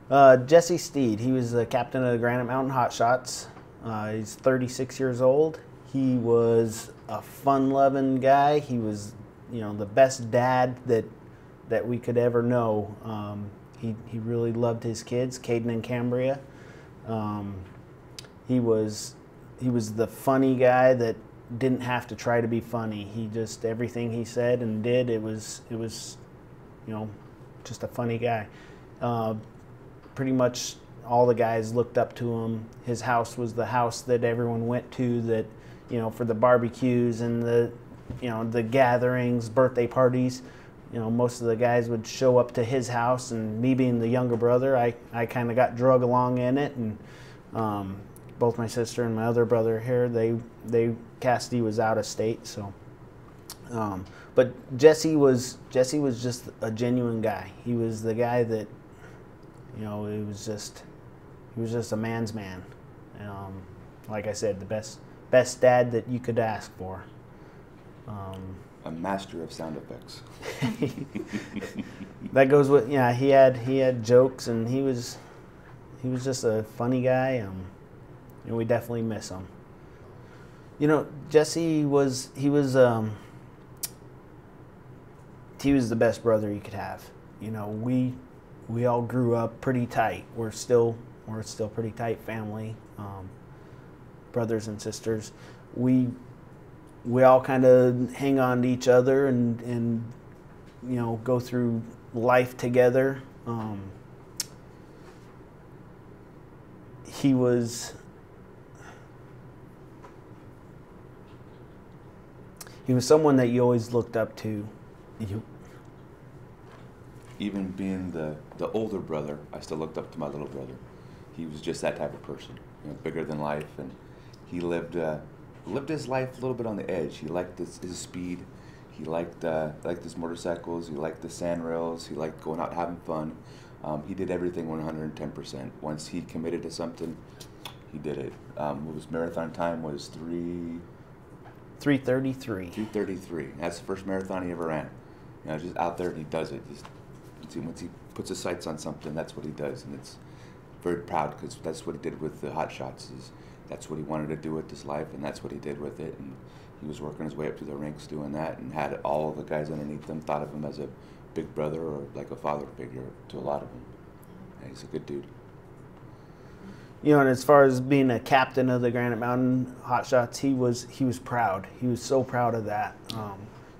Jesse Steed. He was the captain of the Granite Mountain Hotshots. He's 36 years old. He was a fun-loving guy. He was, the best dad that we could ever know. He really loved his kids, Caden and Cambria. He was the funny guy that didn't have to try to be funny. He just, everything he said and did, it was just a funny guy. Pretty much all the guys looked up to him. His house was the house that everyone went to, that, for the barbecues and the gatherings, birthday parties. Most of the guys would show up to his house, and me being the younger brother, I kind of got drug along in it, and both my sister and my other brother here, Cassidy was out of state, so. But Jesse was just a genuine guy. He was the guy that, he was just a man's man. Like I said, the best dad that you could ask for. A master of sound effects. That goes with, he had jokes, and he was just a funny guy. We definitely miss him. Jesse was the best brother you could have. We all grew up pretty tight. We're still pretty tight family, brothers and sisters. We all kind of hang on to each other and go through life together. He was someone that you always looked up to. Even being the older brother, I still looked up to my little brother. He was just that type of person, bigger than life, and he lived his life a little bit on the edge. He liked his speed. He liked his motorcycles. He liked the sand rails. He liked going out having fun. He did everything 110%. Once he committed to something, he did it. His marathon time was 3:33. 3:33. That's the first marathon he ever ran. Just out there and he does it. Once he puts his sights on something, that's what he does, and it's very proud because that's what he did with the Hot Shots. That's what he wanted to do with his life, and that's what he did with it. And he was working his way up through the ranks doing that, and had all the guys underneath him thought of him as a big brother or like a father figure to a lot of them. Yeah, he's a good dude. And as far as being a captain of the Granite Mountain Hotshots, he was proud. He was so proud of that.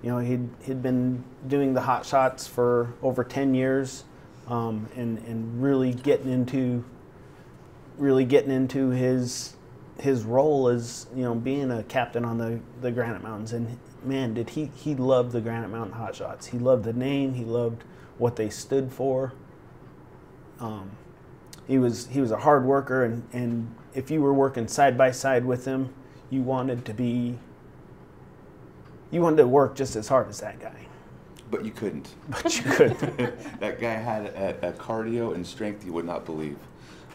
He'd been doing the Hotshots for over 10 years, and really getting into his role as being a captain on the Granite Mountains. And man, did he loved the Granite Mountain Hotshots. He loved the name. He loved what they stood for. He was a hard worker, and if you were working side by side with him, you wanted to work just as hard as that guy. But you couldn't. But you couldn't. That guy had a cardio and strength you would not believe.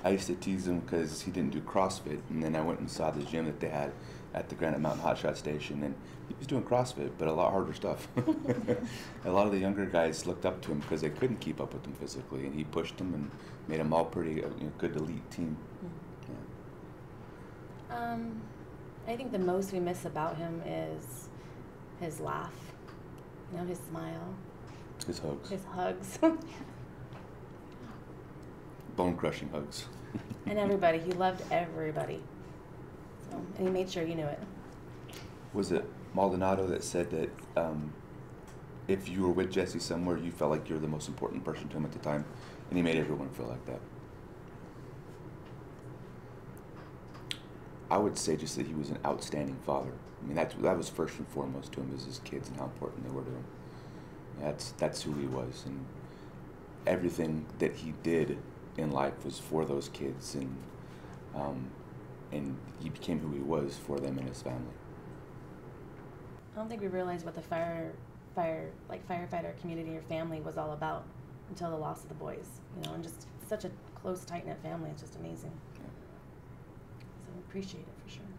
I used to tease him because he didn't do CrossFit, and then I went and saw the gym that they had at the Granite Mountain Hotshot Station, and he was doing CrossFit, but a lot harder stuff. A lot of the younger guys looked up to him because they couldn't keep up with him physically, and he pushed them and made them all pretty good elite team. Yeah. I think the most we miss about him is his laugh, his smile. His hugs. His hugs. Bone-crushing hugs. And everybody. He loved everybody. So, and he made sure you knew it. Was it Maldonado that said that if you were with Jesse somewhere, you felt like you were the most important person to him at the time, and he made everyone feel like that? I would say just that he was an outstanding father. I mean, that was first and foremost to him, is his kids and how important they were to him. That's who he was, and everything that he did in life was for those kids, and he became who he was for them and his family. I don't think we realized what the firefighter community or family was all about until the loss of the boys. And just such a close, tight-knit family. It's just amazing. Yeah. So we appreciate it for sure.